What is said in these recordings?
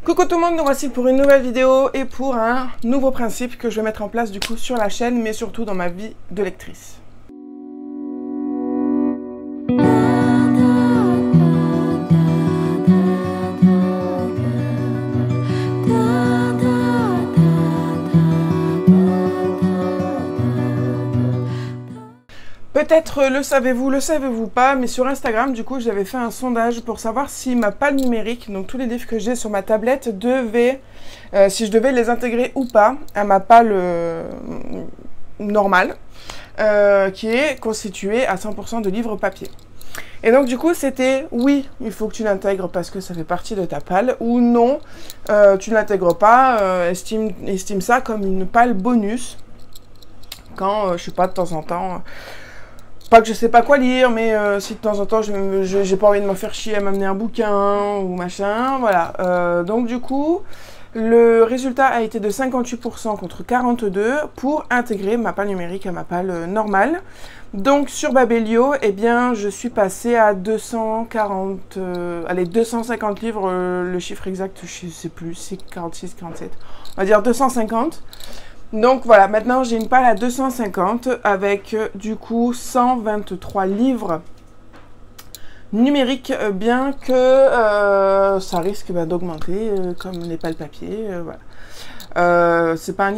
Coucou tout le monde, nous voici pour une nouvelle vidéo et pour un nouveau principe que je vais mettre en place du coup sur la chaîne, mais surtout dans ma vie de lectrice. Peut-être le savez-vous pas, mais sur Instagram, du coup, j'avais fait un sondage pour savoir si ma palle numérique, donc tous les livres que j'ai sur ma tablette, si je devais les intégrer ou pas à ma palle normale, qui est constituée à 100% de livres papier. Et donc, du coup, c'était oui, il faut que tu l'intègres parce que ça fait partie de ta palle, ou non, tu ne l'intègres pas, estime ça comme une palle bonus, quand, je sais pas, de temps en temps... Pas que je sais pas quoi lire, mais si de temps en temps j'ai pas envie de me faire chier à m'amener un bouquin ou machin, voilà. Donc du coup, le résultat a été de 58% contre 42% pour intégrer ma palle numérique à ma palle normale. Donc sur Babelio, eh bien, je suis passée à 250 livres, le chiffre exact, je sais plus, c'est 46, 47, on va dire 250. Donc voilà, maintenant j'ai une palle à 250 avec du coup 123 livres numériques, bien que ça risque d'augmenter comme les pales papier. Voilà. C'est pas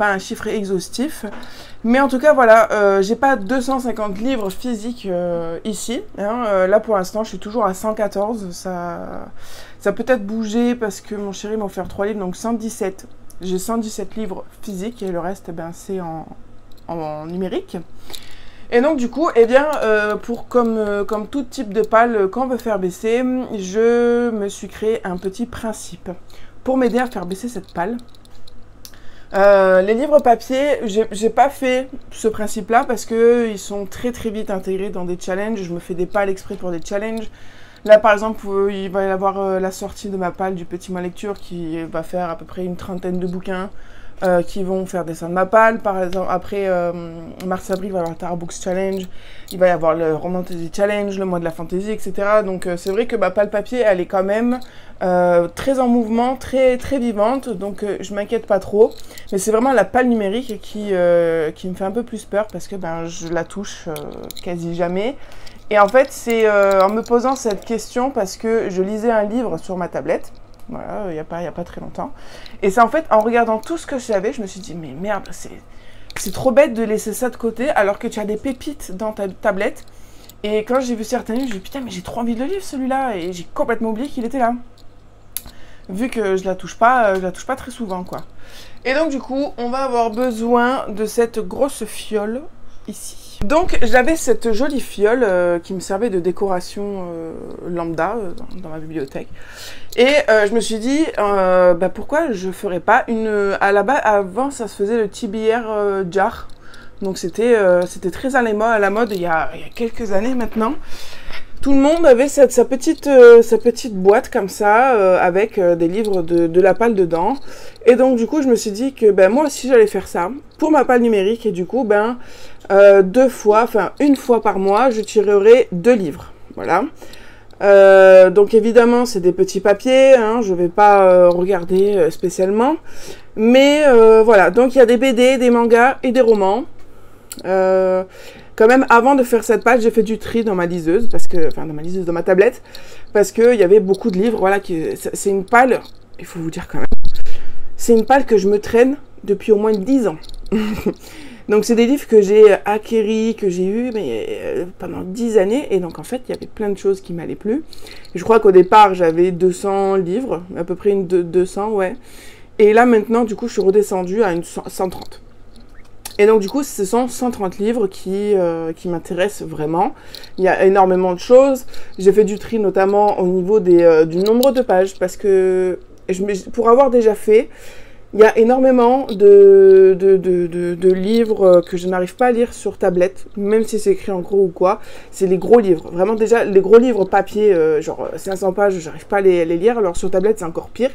un chiffre exhaustif, mais en tout cas voilà, j'ai pas 250 livres physiques ici. Hein. Là pour l'instant je suis toujours à 114, ça peut-être bouger parce que mon chéri m'a offert 3 livres, donc 117. J'ai 117 livres physiques et le reste, ben, c'est en numérique. Et donc, du coup, eh bien, comme tout type de palle qu'on veut faire baisser, je me suis créé un petit principe pour m'aider à faire baisser cette palle. Les livres papier, j'ai pas fait ce principe-là parce qu'ils sont très très vite intégrés dans des challenges. Je me fais des palles exprès pour des challenges. Là, par exemple, il va y avoir la sortie de ma palle du Petit Mois Lecture qui va faire à peu près une trentaine de bouquins qui vont faire descendre ma palle. Par exemple, après, mars-avril, il va y avoir le Tarot Books Challenge, il va y avoir le Romantasy Challenge, le mois de la fantasy, etc. Donc, c'est vrai que ma palle papier, elle est quand même très en mouvement, très, très vivante. Donc, je m'inquiète pas trop. Mais c'est vraiment la palle numérique qui me fait un peu plus peur parce que ben, je la touche quasi jamais. Et en fait, c'est en me posant cette question parce que je lisais un livre sur ma tablette, voilà, il y a pas très longtemps. Et c'est en fait, en regardant tout ce que j'avais, je me suis dit, mais merde, c'est trop bête de laisser ça de côté alors que tu as des pépites dans ta tablette. Et quand j'ai vu certains livres, j'ai dit, putain, mais j'ai trop envie de le lire celui-là. Et j'ai complètement oublié qu'il était là. Vu que je la touche pas très souvent, quoi. Et donc, du coup, on va avoir besoin de cette grosse fiole ici. Donc j'avais cette jolie fiole qui me servait de décoration lambda dans ma bibliothèque. Et je me suis dit, bah, pourquoi je ferais pas une... avant ça se faisait le TBR jar. Donc c'était très à la mode il y a quelques années maintenant. Tout le monde avait sa petite boîte comme ça, avec des livres de la palle dedans. Et donc du coup je me suis dit que ben, moi aussi j'allais faire ça pour ma palle numérique. Et du coup ben, une fois par mois je tirerai 2 livres. Voilà. Donc évidemment c'est des petits papiers, hein, je vais pas regarder spécialement. Mais voilà, donc il y a des BD, des mangas et des romans. Quand même, avant de faire cette page, j'ai fait du tri dans ma liseuse, dans ma tablette, parce qu'il y avait beaucoup de livres. Voilà, c'est une palle, il faut vous dire quand même, c'est une palle que je me traîne depuis au moins 10 ans. Donc, c'est des livres que j'ai acquéris, que j'ai eu pendant 10 années, et donc en fait, il y avait plein de choses qui m'allaient plus. Je crois qu'au départ, j'avais 200 livres, à peu près 200, ouais. Et là, maintenant, du coup, je suis redescendue à 130. Et donc du coup, ce sont 130 livres qui m'intéressent vraiment. Il y a énormément de choses. J'ai fait du tri notamment au niveau du nombre de pages parce que pour avoir déjà fait, il y a énormément de livres que je n'arrive pas à lire sur tablette, même si c'est écrit en gros ou quoi. C'est les gros livres. Vraiment déjà, les gros livres papier, genre 500 pages, j'arrive pas à les lire. Alors sur tablette, c'est encore pire.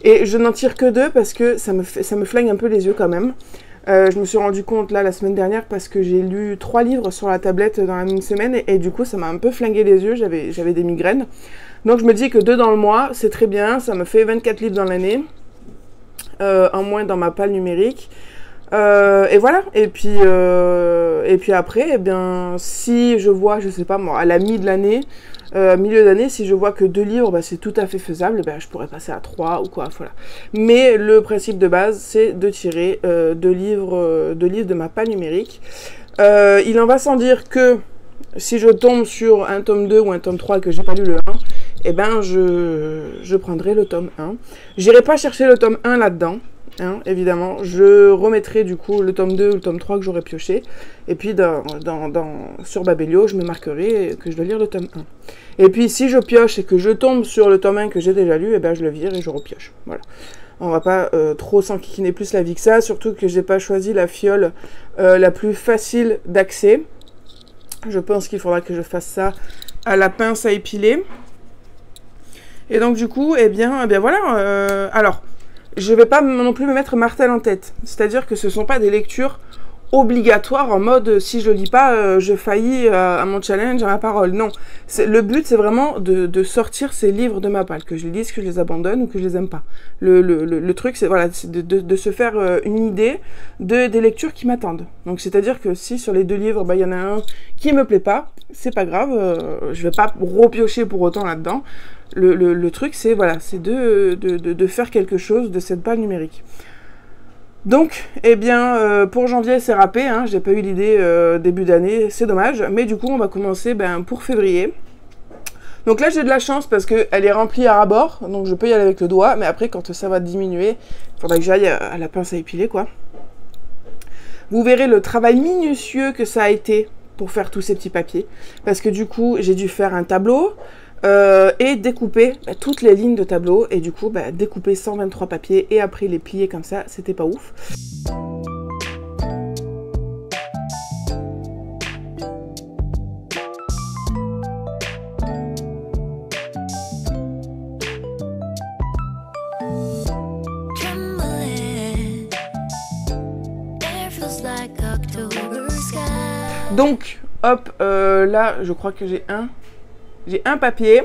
Et je n'en tire que 2 parce que ça me flingue un peu les yeux quand même. Je me suis rendu compte là la semaine dernière parce que j'ai lu 3 livres sur la tablette dans la même semaine et du coup ça m'a un peu flingué les yeux, j'avais des migraines. Donc je me dis que 2 dans le mois, c'est très bien, ça me fait 24 livres dans l'année, en moins dans ma palle numérique. Et voilà, et puis après, eh bien, si je vois, je sais pas moi, à la mi de l'année, milieu d'année, si je vois que 2 livres, bah, c'est tout à fait faisable, bah, je pourrais passer à 3 ou quoi, voilà. Mais le principe de base, c'est de tirer 2 livres de ma palle numérique. Il en va sans dire que si je tombe sur un tome 2 ou un tome 3 et que j'ai pas lu le 1, eh ben je prendrai le tome 1. J'irai pas chercher le tome 1 là-dedans. Hein, évidemment, je remettrai du coup le tome 2 ou le tome 3 que j'aurais pioché. Et puis sur Babelio, je me marquerai que je dois lire le tome 1. Et puis si je pioche et que je tombe sur le tome 1 que j'ai déjà lu, eh ben, je le vire et je repioche. Voilà. On va pas trop s'enquiquiner plus la vie que ça, surtout que j'ai pas choisi la fiole la plus facile d'accès. Je pense qu'il faudra que je fasse ça à la pince à épiler. Et donc du coup, eh bien voilà. Alors, je vais pas non plus me mettre martel en tête. C'est-à-dire que ce sont pas des lectures obligatoires en mode si je lis pas, je faillis à mon challenge, à ma parole. Non. Le but, c'est vraiment de sortir ces livres de ma palle, que je les lise, que je les abandonne ou que je les aime pas. Le truc, c'est voilà, de se faire une idée des lectures qui m'attendent. Donc, c'est-à-dire que si sur les 2 livres, bah, y en a un qui me plaît pas, c'est pas grave, je vais pas repiocher pour autant là-dedans. Le truc, c'est voilà, c'est de faire quelque chose de cette palle numérique. Donc, eh bien, pour janvier, c'est râpé, hein, j'ai pas eu l'idée début d'année, c'est dommage. Mais du coup, on va commencer pour février. Donc là, j'ai de la chance parce qu'elle est remplie à ras-bord, donc je peux y aller avec le doigt. Mais après, quand ça va diminuer, il faudra que j'aille à la pince à épiler, quoi. Vous verrez le travail minutieux que ça a été pour faire tous ces petits papiers. Parce que du coup, j'ai dû faire un tableau. Et découper toutes les lignes de tableau et du coup découper 123 papiers et après les plier comme ça, c'était pas ouf. Donc hop, là je crois que j'ai un papier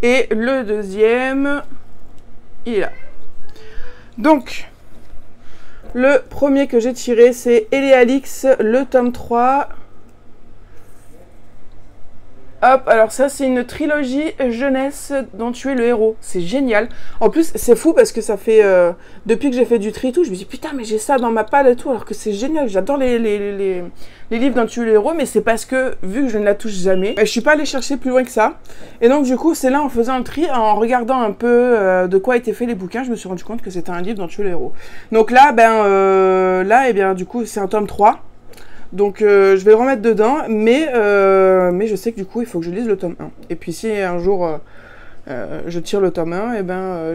et le deuxième, il est là. Donc, le premier que j'ai tiré, c'est Elealix, le tome 3. Hop, alors ça, c'est une trilogie jeunesse dont tu es le héros. C'est génial. En plus, c'est fou parce que ça fait... depuis que j'ai fait du tri et tout, je me dis, putain, mais j'ai ça dans ma palle et tout, alors que c'est génial. J'adore les livres dont tu es le héros, mais c'est parce que, vu que je ne la touche jamais, je suis pas allée chercher plus loin que ça. Et donc, du coup, c'est là, en faisant le tri, en regardant un peu de quoi étaient faits les bouquins, je me suis rendu compte que c'était un livre dont tu es le héros. Donc là, eh bien, du coup, c'est un tome 3. Donc je vais le remettre dedans, mais je sais que du coup il faut que je lise le tome 1. Et puis si un jour je tire le tome 1, et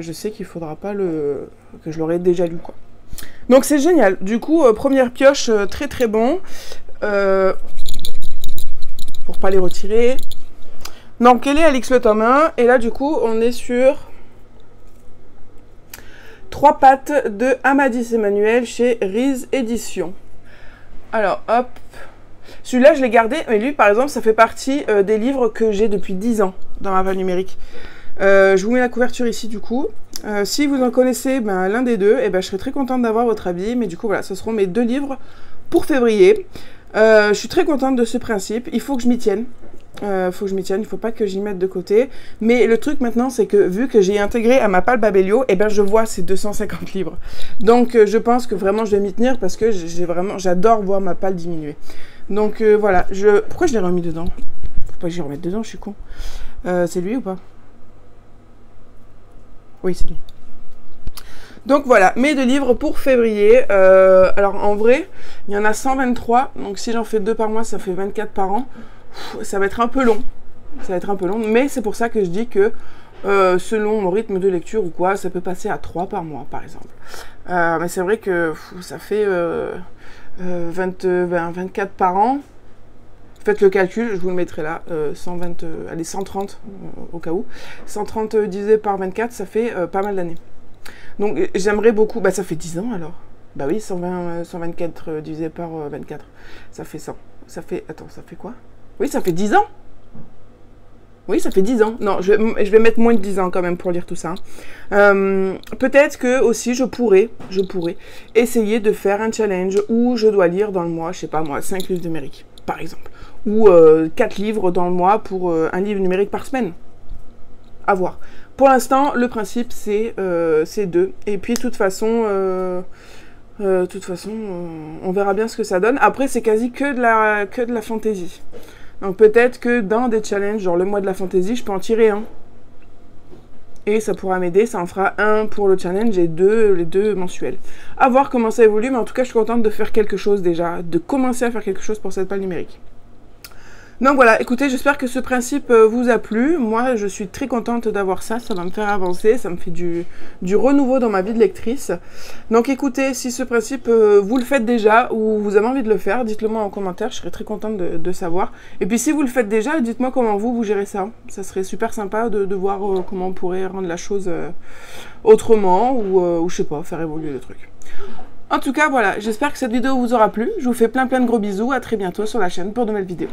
je sais qu'il faudra pas que je l'aurai déjà lu, quoi. Donc c'est génial. Du coup, première pioche, très très bon. Pour pas les retirer. Donc Elealix le tome 1, et là du coup on est sur 3 pattes de Amadis Emmanuel chez Riz Éditions. Alors, hop, celui-là, je l'ai gardé, mais lui, par exemple, ça fait partie des livres que j'ai depuis 10 ans dans ma palle numérique. Je vous mets la couverture ici, du coup. Si vous en connaissez l'un des deux, je serais très contente d'avoir votre avis. Mais du coup, voilà, ce seront mes 2 livres pour février. Je suis très contente de ce principe. Il faut que je m'y tienne. Il ne faut pas que j'y mette de côté. Mais le truc maintenant, c'est que vu que j'ai intégré à ma palle Babelio, je vois ces 250 livres. Donc je pense que vraiment je vais m'y tenir parce que j'adore voir ma palle diminuer. Donc voilà, pourquoi je l'ai remis dedans? Faut pas que j'y remette dedans, je suis con. C'est lui ou pas? Oui, c'est lui. Donc voilà, mes 2 livres pour février. Alors en vrai, il y en a 123. Donc si j'en fais 2 par mois, ça fait 24 par an. Ça va être un peu long. Mais c'est pour ça que je dis que selon mon rythme de lecture ou quoi, ça peut passer à 3 par mois, par exemple. Mais c'est vrai que ça fait 24 par an. Faites le calcul, je vous le mettrai là, 130 au cas où. 130 divisé par 24, ça fait pas mal d'années. Donc j'aimerais beaucoup, ça fait 10 ans alors. Bah oui, 124 divisé par 24, ça fait 100. Ça fait, attends, ça fait quoi? Oui, ça fait 10 ans. Oui, ça fait 10 ans. Non, je vais mettre moins de 10 ans quand même pour lire tout ça. Peut-être que aussi je pourrais essayer de faire un challenge où je dois lire dans le mois, je sais pas moi, 5 livres numériques, par exemple. Ou 4 livres dans le mois pour un livre numérique par semaine. À voir. Pour l'instant, le principe, c'est 2. Et puis, de toute façon, on verra bien ce que ça donne. Après, c'est quasi que de la fantaisie. Donc peut-être que dans des challenges, genre le mois de la fantaisie, je peux en tirer un. Et ça pourra m'aider, ça en fera un pour le challenge et les deux mensuels. À voir comment ça évolue, mais en tout cas, je suis contente de faire quelque chose déjà, de commencer à faire quelque chose pour cette palle numérique. Donc voilà, écoutez, j'espère que ce principe vous a plu. Moi, je suis très contente d'avoir ça, ça va me faire avancer, ça me fait du renouveau dans ma vie de lectrice. Donc écoutez, si ce principe, vous le faites déjà ou vous avez envie de le faire, dites-le moi en commentaire, je serais très contente de savoir. Et puis si vous le faites déjà, dites-moi comment vous gérez ça. Ça serait super sympa de voir comment on pourrait rendre la chose autrement ou je sais pas, faire évoluer le truc. En tout cas, voilà, j'espère que cette vidéo vous aura plu. Je vous fais plein de gros bisous, à très bientôt sur la chaîne pour de nouvelles vidéos.